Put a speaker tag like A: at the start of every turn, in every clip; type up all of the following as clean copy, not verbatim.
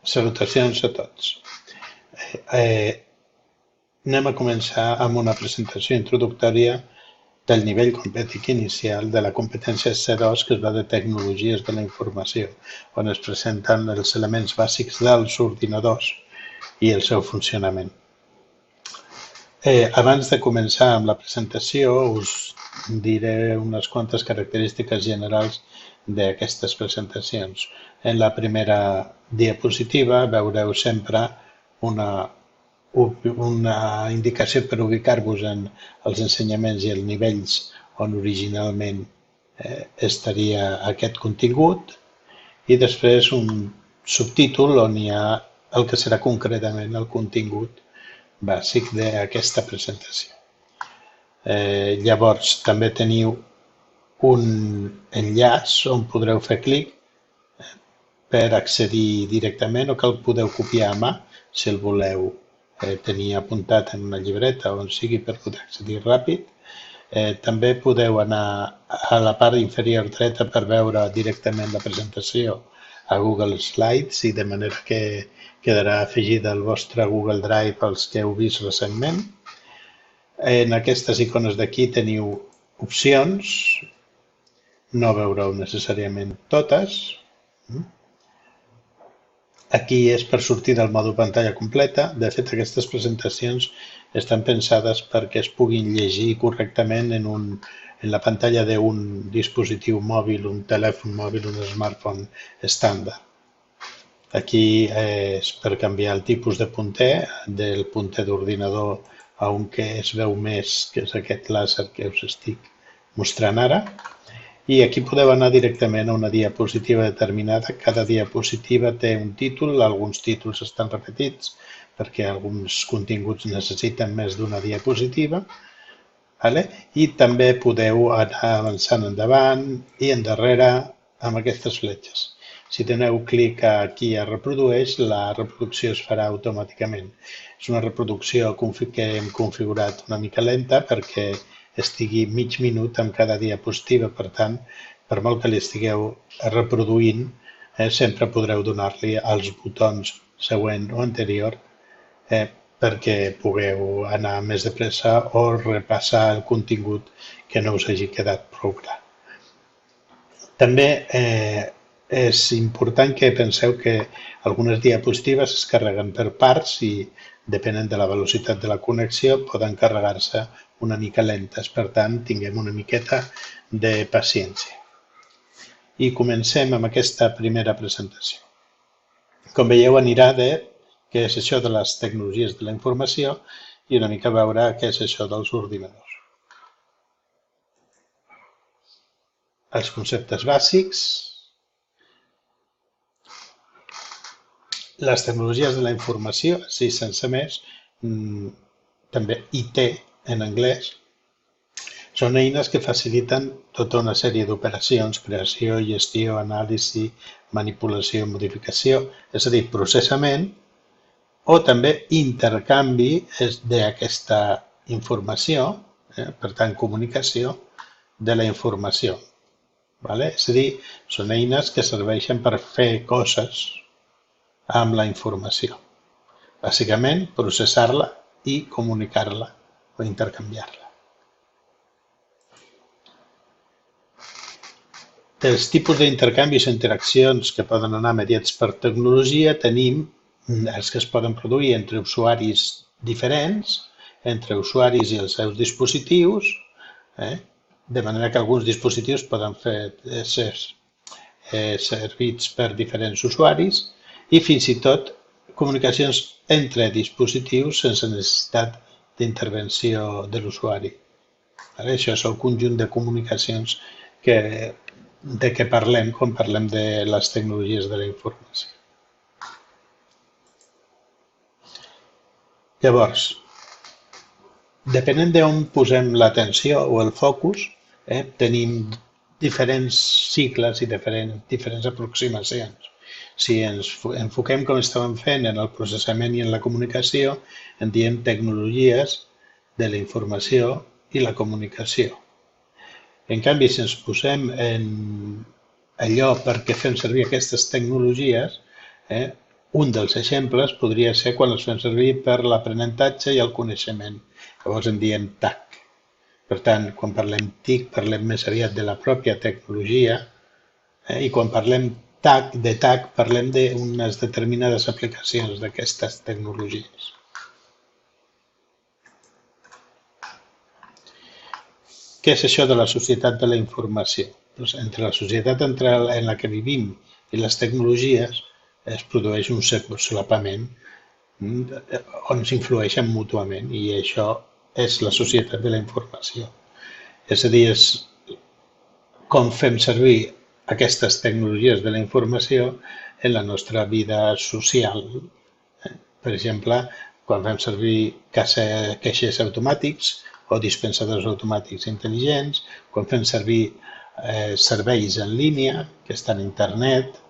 A: Salutacions a tots. Anem a començar amb una presentació introductòria del nivell compètic inicial de la competència C2, que és la de Tecnologies de la Informació, on es presenten els elements bàsics dels ordinadors i el seu funcionament. Abans de començar amb la presentació, us diré unes quantes característiques generals d'aquestes presentacions. En la primera diapositiva veureu sempre una indicació per ubicar-vos en els ensenyaments i els nivells on originalment estaria aquest contingut, i després un subtítol on hi ha el que serà concretament el contingut bàsic d'aquesta presentació. Llavors, també teniu un enllaç on podreu fer clic per accedir directament, o que el podeu copiar a mà si el voleu tenir apuntat en una llibreta o on sigui per poder accedir ràpid. També podeu anar a la part inferior dreta per veure directament la presentació a Google Slides, i de manera que quedarà afegida al vostre Google Drive els que heu vist recentment. En aquestes icones d'aquí teniu opcions, no veureu necessàriament totes. Aquí és per sortir del mode pantalla completa. De fet, aquestes presentacions estan pensades perquè es puguin llegir correctament en la pantalla d'un dispositiu mòbil, un telèfon mòbil, un smartphone estàndard. Aquí és per canviar el tipus de punter, del punter d'ordinador a un que es veu més, que és aquest làser que us estic mostrant ara. I aquí podeu anar directament a una diapositiva determinada. Cada diapositiva té un títol, alguns títols estan repetits perquè alguns continguts necessiten més d'una diapositiva. I també podeu anar avançant endavant i endarrere amb aquestes fletxes. Si doneu clic aquí a reprodueix, la reproducció es farà automàticament. És una reproducció que hem configurat una mica lenta perquè estigui mig minut amb cada diapositiva. Per tant, per molt que li estigueu reproduint, sempre podreu donar-li als botons següent o anterior perquè pugueu anar més de pressa o repassar el contingut que no us hagi quedat prou clar. També és important que penseu que algunes diapositives es carreguen per parts i, depenent de la velocitat de la connexió, poden carregar-se una mica lentes. Per tant, tinguem una miqueta de paciència. I comencem amb aquesta primera presentació. Com veieu, anirà de què és això de les tecnologies de la informació i una mica veure què és això dels ordinadors. Els conceptes bàsics. Les tecnologies de la informació, així sense més, també IT en anglès, són eines que faciliten tota una sèrie d'operacions: creació, gestió, anàlisi, manipulació, modificació, és a dir, processament o també intercanvi d'aquesta informació, per tant, comunicació de la informació. És a dir, són eines que serveixen per fer coses amb la informació. Bàsicament, processar-la i comunicar-la o intercanviar-la. Dels tipus d'intercanvis o interaccions que poden anar mediats per tecnologia, tenim els que es poden produir entre usuaris diferents, entre usuaris i els seus dispositius, de manera que alguns dispositius poden ser servits per diferents usuaris, i fins i tot comunicacions entre dispositius sense necessitat d'intervenció de l'usuari. Això és el conjunt de comunicacions de què parlem quan parlem de les tecnologies de la informació. Llavors, depenent d'on posem l'atenció o el focus, tenim diferents cicles i diferents aproximacions. Si ens enfoquem, com estàvem fent, en el processament i en la comunicació, en diem tecnologies de la informació i la comunicació. En canvi, si ens posem en allò per què fem servir aquestes tecnologies, Un dels exemples podria ser quan els fem servir per l'aprenentatge i el coneixement. Llavors en diem TAC. Per tant, quan parlem TIC, parlem més aviat de la pròpia tecnologia, i quan parlem de TAC, parlem d'unes determinades aplicacions d'aquestes tecnologies. Què és això de la societat de la informació? Doncs entre la societat en la que vivim i les tecnologies es produeix un solapament on s'influeixen mútuament i això és la societat de la informació. És a dir, és com fem servir aquestes tecnologies de la informació en la nostra vida social. Per exemple, quan fem servir caixers automàtics o dispensadors automàtics intel·ligents, quan fem servir serveis en línia, que estan a internet,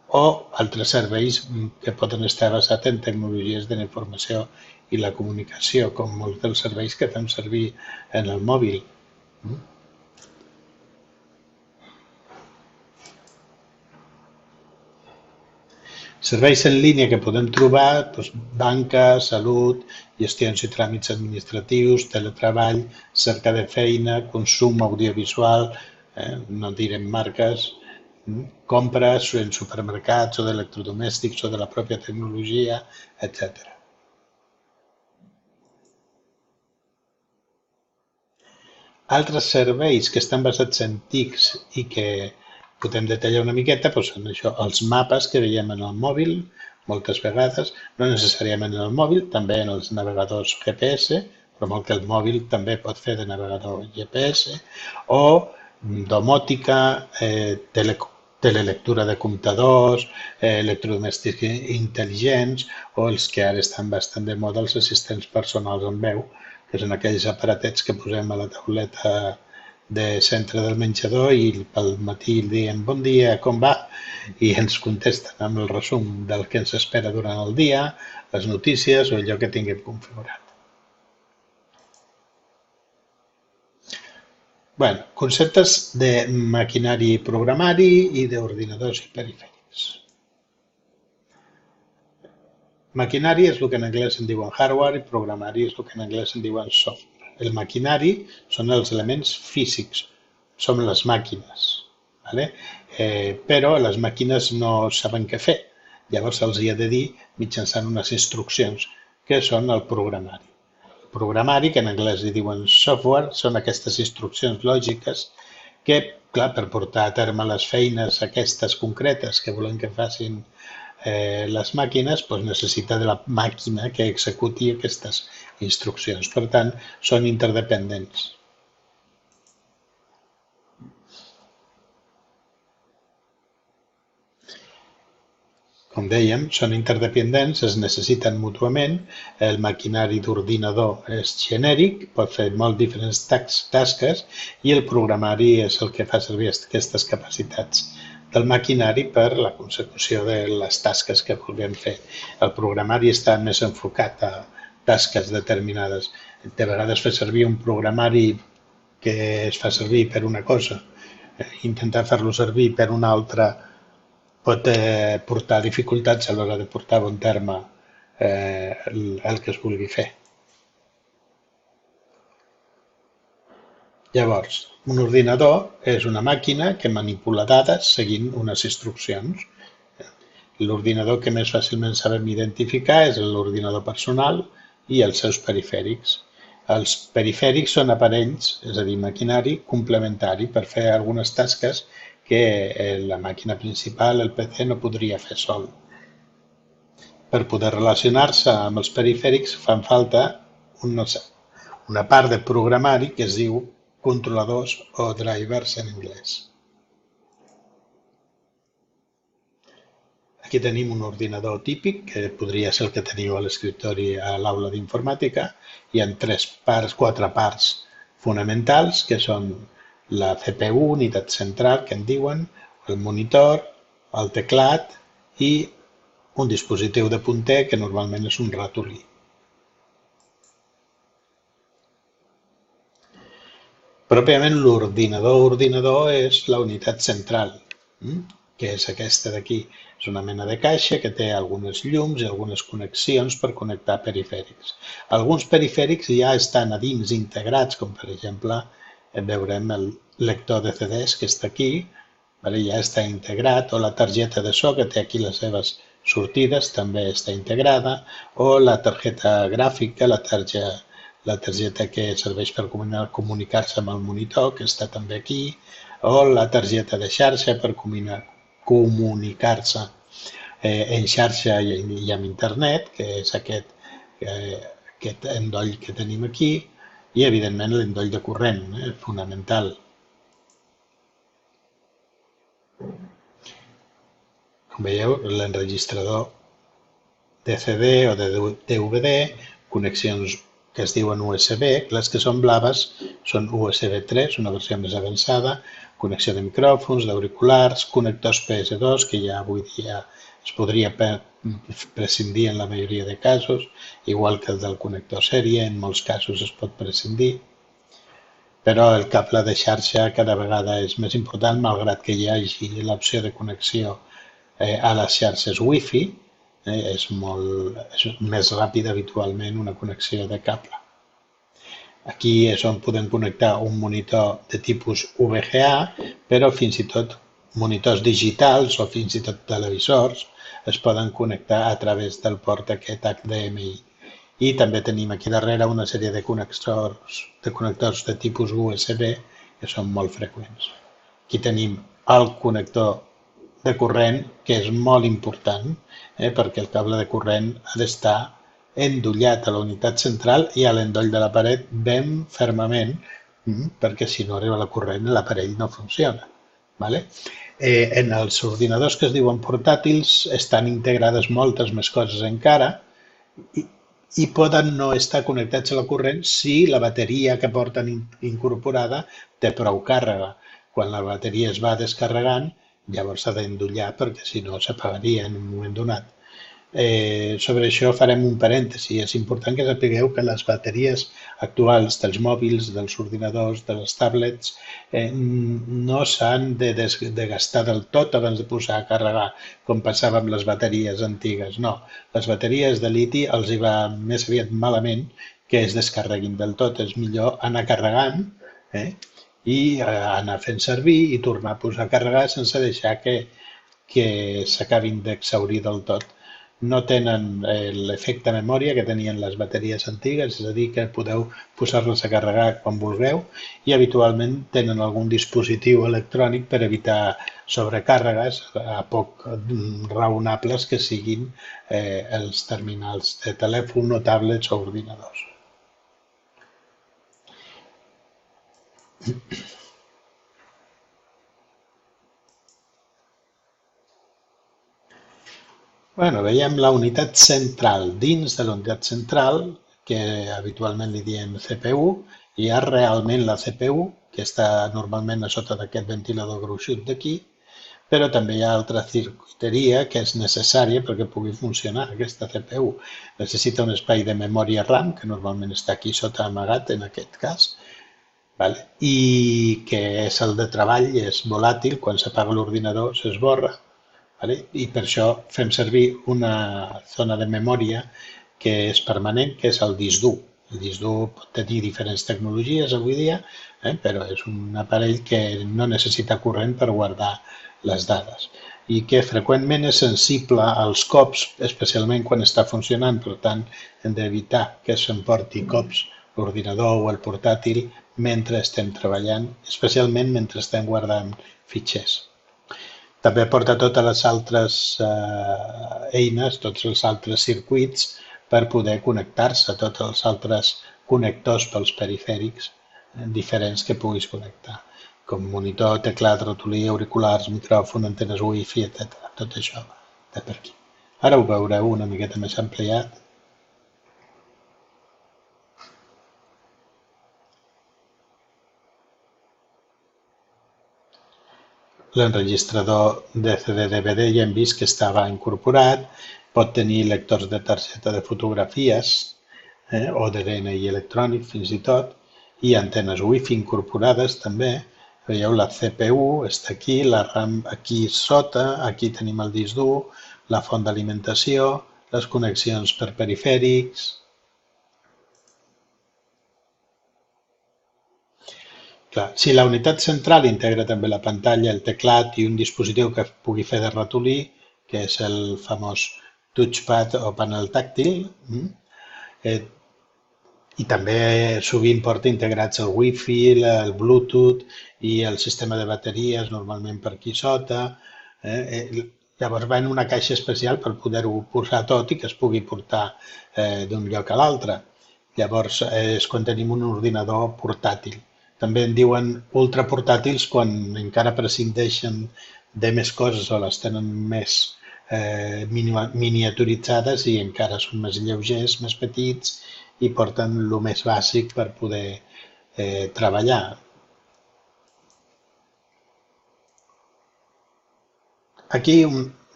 A: o altres serveis que poden estar basats en tecnologies de la informació i la comunicació, com molts dels serveis que fem servir en el mòbil. Serveis en línia que podem trobar, doncs, banca, salut, gestions i tràmits administratius, teletreball, cerca de feina, consum audiovisual, no direm marques, compres en supermercats o d'electrodomèstics o de la pròpia tecnologia, etc. Altres serveis que estan basats en TICs i que podem detallar una miqueta doncs són això, els mapes que veiem en el mòbil, moltes vegades, no necessàriament en el mòbil, també en els navegadors GPS, però molt que el mòbil també pot fer de navegador GPS, o domòtica, telelectura de comptadors, electrodomèstics intel·ligents, o els que ara estan bastant de moda, els assistents personals amb veu, que són aquells aparatets que posem a la tauleta de centre del menjador i pel matí diem bon dia, com va? I ens contesten amb el resum del que ens espera durant el dia, les notícies o allò que tinguem configurat. Conceptes de maquinari i programari i d'ordinadors i perifèrics. Maquinari és el que en anglès en diuen hardware i programari és el que en anglès en diuen software. El maquinari són els elements físics, són les màquines, però les màquines no saben què fer. Llavors se'ls ha de dir mitjançant unes instruccions, que són el programari. El programari, que en anglès li diuen software, són aquestes instruccions lògiques que, clar, per portar a terme les feines aquestes concretes que volem que facin les màquines, doncs necessita de la màquina que executi aquestes instruccions. Per tant, són interdependents. Com dèiem, són interdependents, es necessiten mútuament. El maquinari d'ordinador és genèric, pot fer molt diferents tasques i el programari és el que fa servir aquestes capacitats del maquinari per la consecució de les tasques que vulguem fer. El programari està més enfocat a tasques determinades. De vegades fa servir un programari que es fa servir per una cosa, intentar fer-lo servir per una altra pot portar dificultats a l'hora de portar a bon terme el que es vulgui fer. Llavors, un ordinador és una màquina que manipula dades seguint unes instruccions. L'ordinador que més fàcilment sabem identificar és l'ordinador personal i els seus perifèrics. Els perifèrics són aparells, és a dir, maquinari complementari per fer algunes tasques que la màquina principal, el PC, no podria fer sol. Per poder relacionar-se amb els perifèrics fan falta una part de programari que es diu controladors o drivers en anglès. Aquí tenim un ordinador típic, que podria ser el que teniu a l'escriptori a l'aula d'informàtica. Hi ha quatre parts fonamentals, que són la CPU, unitat central, que en diuen, el monitor, el teclat i un dispositiu de punter, que normalment és un ratolí. Pròpiament l'ordinador és la unitat central. que és aquesta d'aquí. És una mena de caixa que té algunes llums i algunes connexions per connectar perifèrics. Alguns perifèrics ja estan a dins integrats, com per exemple veurem el lector de CDs que està aquí, ja està integrat, o la targeta de so que té aquí les seves sortides també està integrada, o la targeta gràfica, la targeta que serveix per comunicar-se amb el monitor, que està també aquí, o la targeta de xarxa per comunicar-se en xarxa i amb internet, que és aquest endoll que tenim aquí, i evidentment l'endoll de corrent, fonamental. Com veieu, l'enregistrador de CD o de DVD, connexions que es diuen USB, les que són blaves són USB 3, una versió més avançada, connexió de micròfons, d'auriculars, connectors PS2, que ja avui dia es podria prescindir en la majoria de casos, igual que el del connector sèrie, en molts casos es pot prescindir. Però el cable de xarxa cada vegada és més important, malgrat que hi hagi l'opció de connexió a les xarxes Wi-Fi, és més ràpida habitualment una connexió de cable. Aquí és on podem connectar un monitor de tipus VGA, però fins i tot monitors digitals o fins i tot televisors es poden connectar a través del port aquest HDMI. I també tenim aquí darrere una sèrie de connectors de tipus USB que són molt freqüents. Aquí tenim el connector de corrent, que és molt important, perquè el cable de corrent ha d'estar endollat a la unitat central i a l'endoll de la paret ben fermament, perquè si no arriba la corrent l'aparell no funciona. En els ordinadors que es diuen portàtils estan integrades moltes més coses encara i poden no estar connectats a la corrent si la bateria que porten incorporada té prou càrrega. Quan la bateria es va descarregant, llavors s'ha d'endollar perquè si no s'apagaria en un moment donat. Sobre això farem un parèntesi. És important que sapigueu que les bateries actuals dels mòbils, dels ordinadors, de les tablets, no s'han de gastar del tot abans de posar a carregar, com passava amb les bateries antigues. No, les bateries de liti els hi va més aviat malament que es descarreguin del tot. És millor anar carregant i anar fent servir i tornar a posar a carregar sense deixar que s'acabin d'exhaurir del tot. No tenen l'efecte memòria que tenien les bateries antigues, és a dir, que podeu posar-les a carregar quan vulgueu i habitualment tenen algun dispositiu electrònic per evitar sobrecàrregues a poc raonables que siguin els terminals de telèfon o tablets o ordinadors. Veiem la unitat central. Dins de la unitat central, que habitualment li diem CPU, hi ha realment la CPU, que està normalment a sota d'aquest ventilador gruixut d'aquí, però també hi ha altra circuiteria que és necessària perquè pugui funcionar aquesta CPU. Necessita un espai de memòria RAM, que normalment està aquí sota amagat en aquest cas, i que és el de treball, és volàtil, quan s'apaga l'ordinador s'esborra. I per això fem servir una zona de memòria que és permanent, que és el disc dur. El disc dur pot tenir diferents tecnologies avui dia, però és un aparell que no necessita corrent per guardar les dades i que freqüentment és sensible als cops, especialment quan està funcionant. Per tant, hem d'evitar que s'emporti cops l'ordinador o el portàtil mentre estem treballant, especialment mentre estem guardant fitxers. També porta totes les altres eines, tots els altres circuits per poder connectar-se, tots els altres connectors pels perifèrics diferents que puguis connectar, com monitor, teclat, ratolí, auriculars, micròfon, antenes Wi-Fi, etc. Tot això de per aquí. Ara ho veureu una miqueta més ampliat. L'enregistrador de CD-DVD ja hem vist que estava incorporat, pot tenir lectors de targeta de fotografies o de DNI electrònic fins i tot, i antenes Wi-Fi incorporades també, Veieu, la CPU està aquí, la RAM aquí sota, aquí tenim el disc dur, la font d'alimentació, les connexions per perifèrics. Clar, si la unitat central integra també la pantalla, el teclat i un dispositiu que pugui fer de ratolí, que és el famós touchpad o panel tàctil, eh, i també sovint porta integrats el Wi-Fi, el Bluetooth i el sistema de bateries, normalment per aquí sota. Llavors va en una caixa especial per poder-ho posar tot i que es pugui portar d'un lloc a l'altre. Llavors és quan tenim un ordinador portàtil. També en diuen ultraportàtils quan encara prescindeixen de més coses o les tenen més miniaturitzades i encara són més lleugers, més petits i porten el més bàsic per poder treballar. Aquí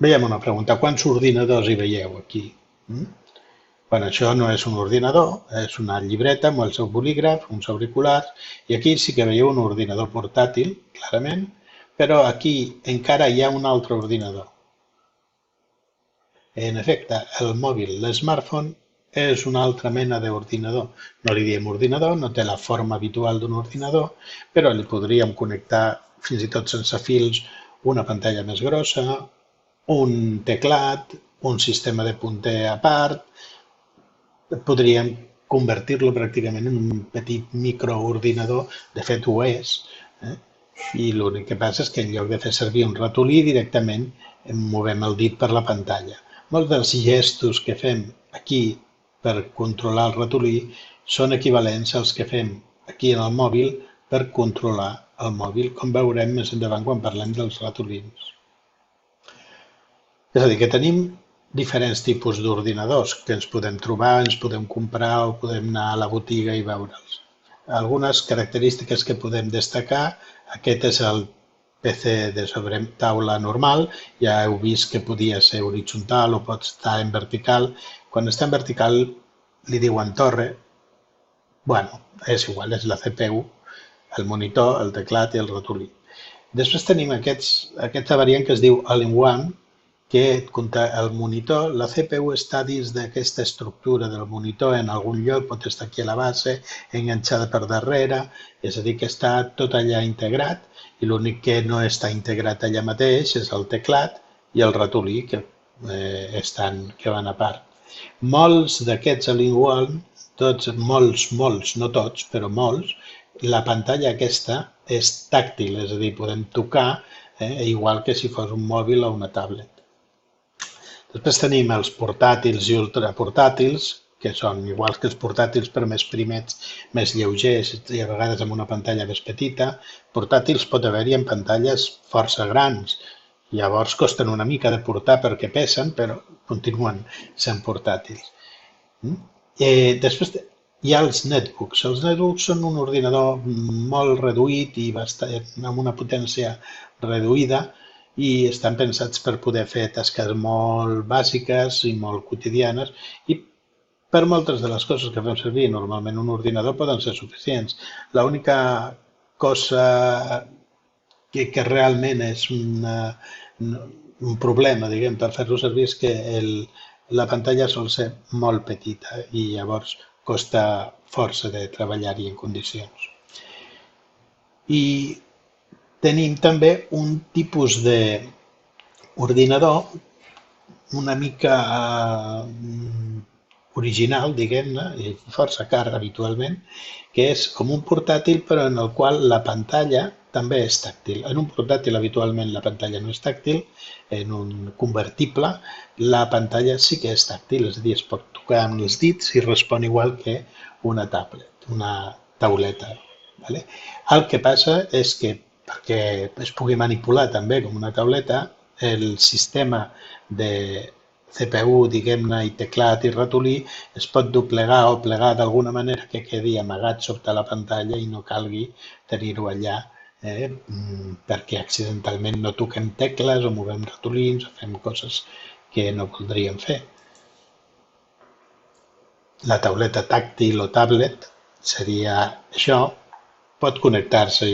A: veiem una pregunta. Quants ordinadors hi veieu aquí? Bueno, això no és un ordinador, és una llibreta amb el seu bolígraf, uns auriculars, i aquí sí que veieu un ordinador portàtil, clarament, però aquí encara hi ha un altre ordinador. En efecte, el mòbil, l'smartphone, és una altra mena d'ordinador. No li diem ordinador, no té la forma habitual d'un ordinador, però li podríem connectar, fins i tot sense fils, una pantalla més grossa, un teclat, un sistema de punter a part. Podríem convertir-lo pràcticament en un petit microordinador, de fet ho és, i l'únic que passa és que en lloc de fer servir un ratolí, directament movem el dit per la pantalla. Molts dels gestos que fem aquí per controlar el ratolí són equivalents als que fem aquí en el mòbil per controlar el mòbil, com veurem més endavant quan parlem dels ratolins. És a dir, que tenim diferents tipus d'ordinadors que ens podem trobar, ens podem comprar o podem anar a la botiga i veure'ls. Algunes característiques que podem destacar, aquest és el PC de sobre taula normal, ja heu vist que podia ser horitzontal o pot estar en vertical. Quan està en vertical li diuen torre. Bueno, és igual, és la CPU, el monitor, el teclat i el ratolí. Després tenim aquesta variant que es diu All-in-One, que el monitor, la CPU està dins d'aquesta estructura del monitor en algun lloc, pot estar aquí a la base, enganxada per darrere, és a dir, que està tot allà integrat i l'únic que no està integrat allà mateix és el teclat i el ratolí que van a part. Molts d'aquests all-in-one, molts, no tots, però molts, la pantalla aquesta és tàctil, és a dir, podem tocar igual que si fos un mòbil o una tablet. Després tenim els portàtils i ultraportàtils, que són iguals que els portàtils però més primets, més lleugers i a vegades amb una pantalla més petita. Portàtils pot haver-hi en pantalles força grans, llavors costen una mica de portar perquè pesen, però continuen sent portàtils. Després hi ha els netbooks. Els netbooks són un ordinador molt reduït i amb una potència reduïda, i estan pensats per poder fer tasques molt bàsiques i molt quotidianes i per moltes de les coses que fem servir normalment un ordinador poden ser suficients. L'única cosa que realment és un problema, diguem, per fer-lo servir és que la pantalla sol ser molt petita i llavors costa força de treballar-hi en condicions. I tenim també un tipus d'ordinador una mica original, diguem-ne, i força car habitualment, que és com un portàtil però en el qual la pantalla també és tàctil. En un portàtil habitualment la pantalla no és tàctil, en un convertible la pantalla sí que és tàctil, és a dir, es pot tocar amb els dits i respon igual que una tablet, una tauleta. El que passa és que perquè es pugui manipular també com una tauleta, el sistema de CPU, diguem-ne, i teclat i ratolí es pot doblegar o plegar d'alguna manera que quedi amagat sota la pantalla i no calgui tenir-ho allà perquè accidentalment no toquem tecles o movem ratolins o fem coses que no voldríem fer. La tauleta tàctil o tablet seria això, pot connectar-se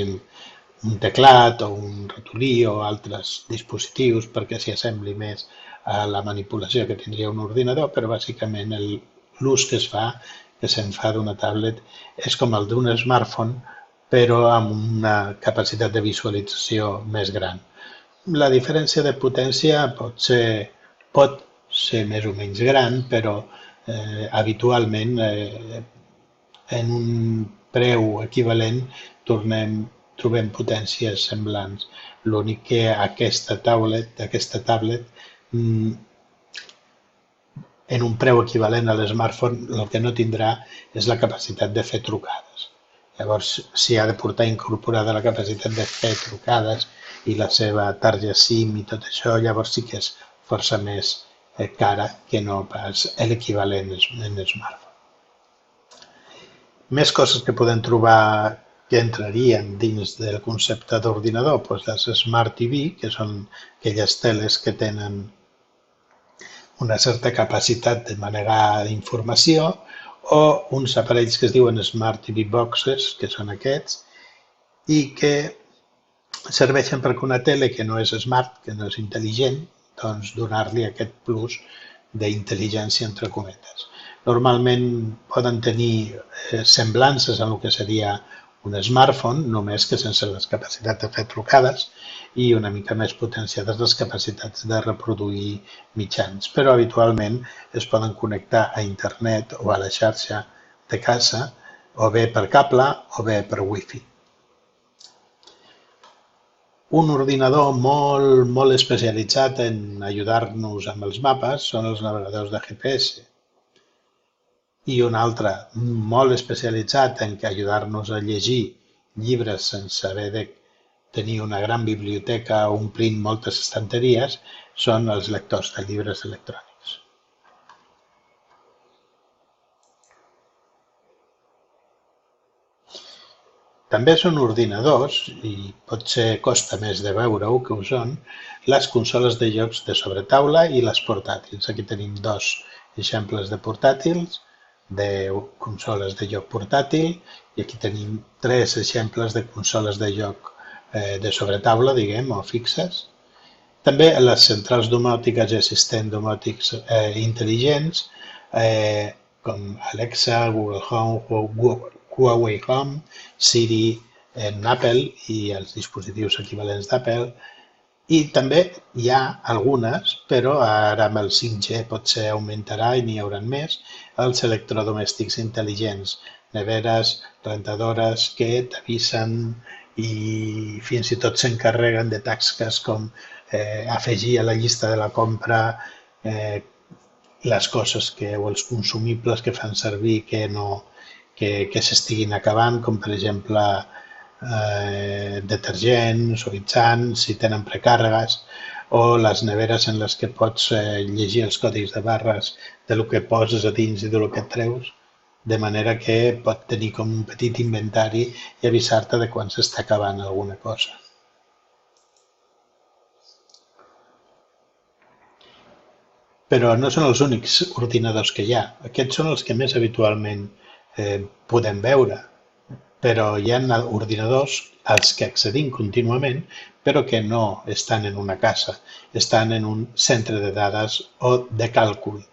A: un teclat o un ratolí o altres dispositius perquè s'hi assembli més a la manipulació que tindria un ordinador, però bàsicament l'ús que es fa, que se'n fa d'una tablet, és com el d'un smartphone, però amb una capacitat de visualització més gran. La diferència de potència pot ser més o menys gran, però habitualment en un preu equivalent trobem potències semblants. L'únic que aquesta tablet, mm, en un preu equivalent a l'smartphone, el que no tindrà és la capacitat de fer trucades. Llavors, si ha de portar incorporada la capacitat de fer trucades i la seva tarja SIM i tot això, llavors sí que és força més cara que no pas l'equivalent en smartphone. Més coses que podem trobar que entrarien dins del concepte d'ordinador, doncs les Smart TV, que són aquelles teles que tenen una certa capacitat de manegar informació, o uns aparells que es diuen Smart TV Boxes, que són aquests, i que serveixen perquè una tele que no és smart, que no és intel·ligent, doncs donar-li aquest plus d'intel·ligència entre cometes. Normalment poden tenir semblances en el que seria un smartphone, només que sense les capacitats de fer trucades i una mica més potenciades les capacitats de reproduir mitjans. Però habitualment es poden connectar a internet o a la xarxa de casa, o bé per cable o bé per wifi. Un ordinador molt especialitzat en ajudar-nos amb els mapes són els navegadors de GPS. I un altre molt especialitzat en ajudar-nos a llegir llibres sense haver de tenir una gran biblioteca omplint moltes estanteries són els lectors de llibres electrònics. També són ordinadors, i potser costa més de veure-ho que ho són, les consoles de jocs de sobretaula i les portàtils. Aquí tenim dos exemples de portàtils, de consoles de joc portàtil, i aquí tenim tres exemples de consoles de joc de sobretaula, diguem, o fixes. També les centrals domòtiques i assistents domòtics intel·ligents, com Alexa, Google Home, Huawei Home, Siri en Apple i els dispositius equivalents d'Apple. I també hi ha algunes, però ara amb el 5G potser augmentarà i n'hi haurà més, els electrodomèstics intel·ligents, neveres, rentadores que t'avisen i fins i tot s'encarreguen de tasques com afegir a la llista de la compra les coses o els consumibles que fan servir que s'estiguin acabant, com per exemple detergents, suavitzants, si tenen precàrregues, o les neveres en les que pots llegir els codis de barres de lo que poses a dins i de lo que et treus, de manera que pot tenir com un petit inventari i avisar-te de quan s'està acabant alguna cosa. Però no són els únics ordinadors que hi ha. Aquests són els que més habitualment podem veure. Però hi ha ordinadors als que accedim contínuament, però que no estan en una casa, estan en un centre de dades o de càlcul.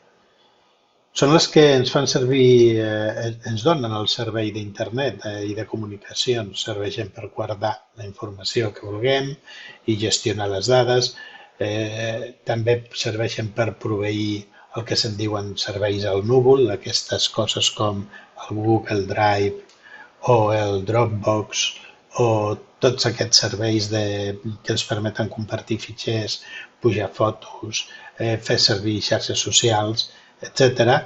A: Són els que ens fan servir, ens donen el servei d'internet i de comunicacions, serveixen per guardar la informació que vulguem i gestionar les dades, també serveixen per proveir el que se'n diuen serveis al núvol, aquestes coses com el Google Drive o el Dropbox o tots aquests serveis que ens permeten compartir fitxers, pujar fotos, fer servir xarxes socials, etc.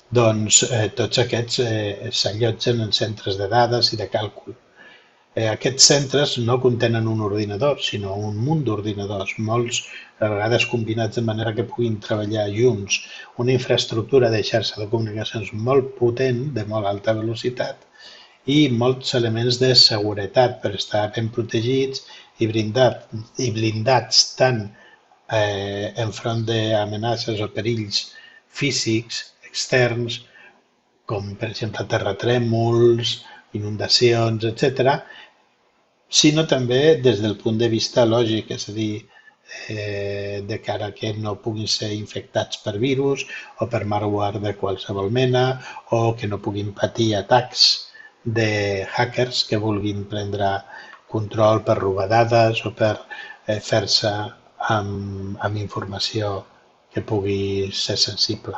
A: Doncs tots aquests s'allotgen en centres de dades i de càlcul. Aquests centres no contenen un ordinador, sinó un munt d'ordinadors, molts a vegades combinats de manera que puguin treballar junts. Una infraestructura de xarxa de comunicacions molt potent, de molt alta velocitat, i molts elements de seguretat per estar ben protegits i blindats tant enfront d'amenaces o perills físics externs, com per exemple terratrèmols, inundacions, etc., sinó també des del punt de vista lògic, és a dir, de cara que no puguin ser infectats per virus o per malware de qualsevol mena o que no puguin patir atacs de hackers que vulguin prendre control per robar dades o per fer-se amb informació que pugui ser sensible.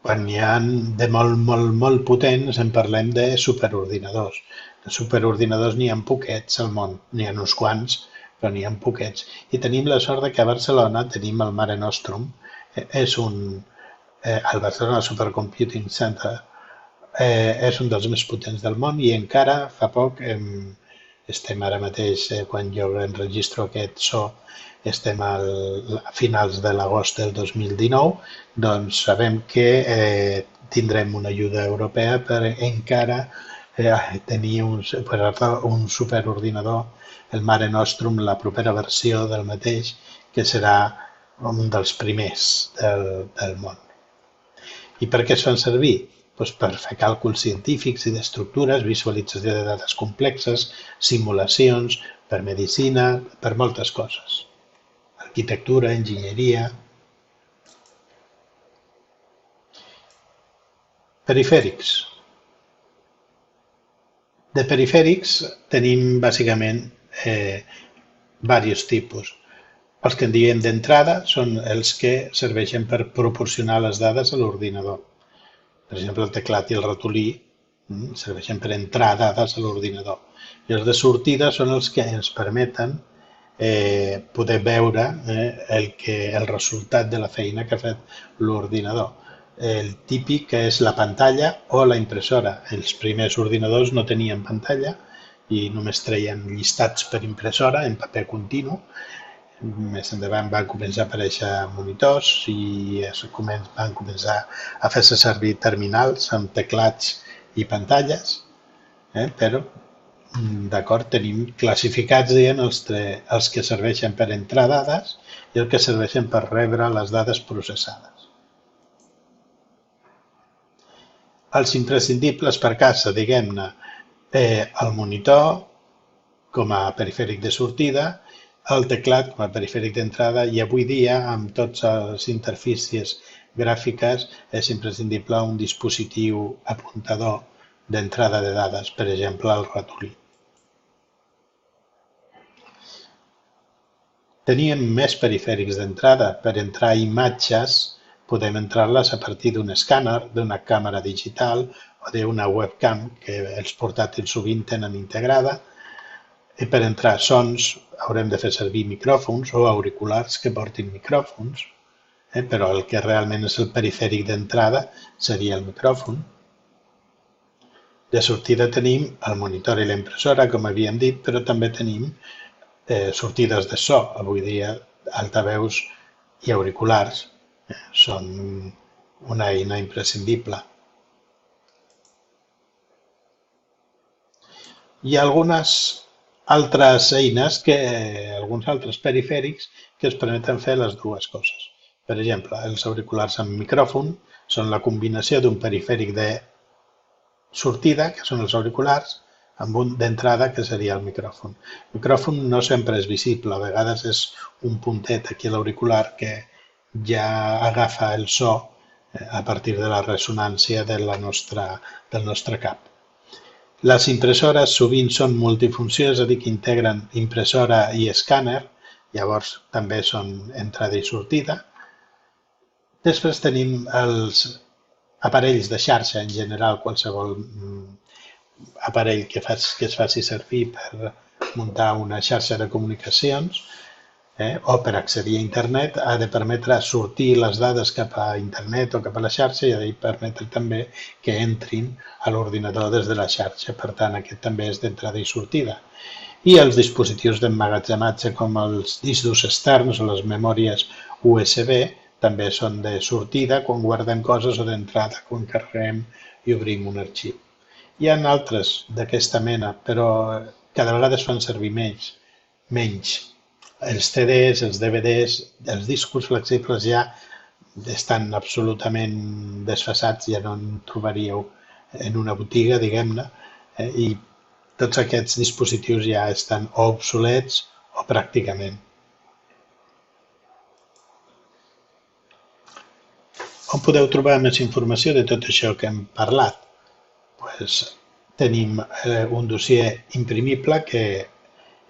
A: Quan n'hi ha de molt potents en parlem de superordinadors. De superordinadors n'hi ha poquets al món, n'hi ha uns quants, però n'hi ha poquets. I tenim la sort de que a Barcelona tenim el Mare Nostrum, és el Barcelona Supercomputing Center és un dels més potents del món i encara fa poc estem ara mateix, quan jo enregistro aquest so, estem a finals de l'agost del 2019, doncs sabem que tindrem una ajuda europea per encara tenir un superordinador, el Mare Nostrum, la propera versió del mateix, que serà un dels primers del món. I per què es fan servir? Doncs per fer càlculs científics i d'estructures, visualització de dades complexes, simulacions, per medicina, per moltes coses. Arquitectura, enginyeria. Perifèrics. De perifèrics tenim bàsicament diversos tipus. Els que en diem d'entrada són els que serveixen per proporcionar les dades a l'ordinador. Per exemple, el teclat i el ratolí serveixen per entrar dades a l'ordinador. I els de sortida són els que ens permeten poder veure el resultat de la feina que ha fet l'ordinador. El típic és la pantalla o la impressora. Els primers ordinadors no tenien pantalla i només treien llistats per impressora en paper continu. Més endavant van començar a aparèixer monitors i van començar a fer-se servir terminals amb teclats i pantalles, però d'acord, tenim classificats els que serveixen per entrar dades i els que serveixen per rebre les dades processades. Els imprescindibles per casa, diguem-ne, el monitor com a perifèric de sortida, el teclat com a perifèric d'entrada i avui dia amb totes les interfícies gràfiques és imprescindible un dispositiu apuntador d'entrada de dades, per exemple el ratolí. Teníem més perifèrics d'entrada. Per entrar imatges podem entrar-les a partir d'un escàner, d'una càmera digital o d'una webcam que els portàtils sovint tenen integrada. I per entrar sons haurem de fer servir micròfons o auriculars que portin micròfons, però el que realment és el perifèric d'entrada seria el micròfon. De sortida tenim el monitor i la impressora, com havíem dit, però també tenim sortides de so. Avui dia altaveus i auriculars són una eina imprescindible. Hi ha algunes altres eines, alguns altres perifèrics que ens permeten fer les dues coses. Per exemple, els auriculars amb micròfon són la combinació d'un perifèric de sortida, que són els auriculars, amb un d'entrada, que seria el micròfon. El micròfon no sempre és visible, a vegades és un puntet aquí a l'auricular que ja agafa el so a partir de la ressonància del nostre cap. Les impressores sovint són multifunció, és a dir, que integren impressora i escàner, llavors també són entrada i sortida. Després tenim els aparells de xarxa, en general, qualsevol aparell que es faci servir per muntar una xarxa de comunicacions o per accedir a internet, ha de permetre sortir les dades cap a internet o cap a la xarxa i ha de permetre també que entrin a l'ordinador des de la xarxa. Per tant, aquest també és d'entrada i sortida. I els dispositius d'emmagatzematge com els discs durs externs o les memòries USB també són de sortida quan guardem coses o d'entrada quan carreguem i obrim un arxiu. Hi ha altres d'aquesta mena, però cada vegada es fan servir menys. Els CDs, els DVDs, els discos flexibles ja estan absolutament desfasats, ja no en trobaríeu en una botiga, diguem-ne, i tots aquests dispositius ja estan o obsolets o pràcticament. On podeu trobar més informació de tot això que hem parlat? Pues, tenim un dossier imprimible que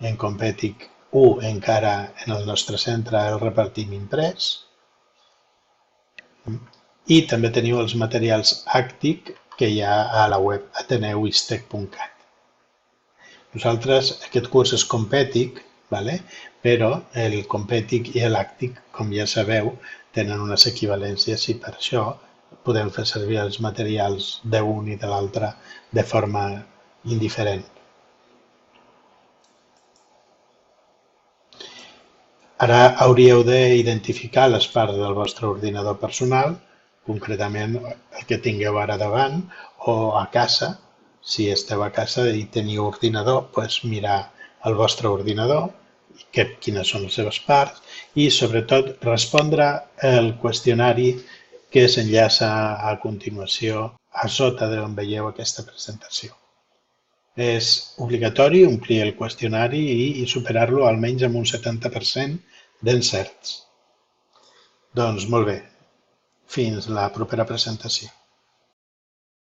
A: en Competic 1 encara en el nostre centre el repartim imprès. I també teniu els materials ACTIC que hi ha a la web ateneuistec.cat. Nosaltres, aquest curs és Competic, però el Competic i l'ACTIC, com ja sabeu, tenen unes equivalències i per això podem fer servir els materials d'un i de l'altre de forma indiferent. Ara hauríeu d'identificar les parts del vostre ordinador personal, concretament el que tingueu ara davant, o a casa, si esteu a casa i teniu ordinador, doncs mirar el vostre ordinador, quines són les seves parts, i sobretot respondre el qüestionari que s'enllaça a continuació a sota d'on veieu aquesta presentació. És obligatori omplir el qüestionari i superar-lo almenys amb un 70% d'encerts. Doncs molt bé, fins la propera presentació.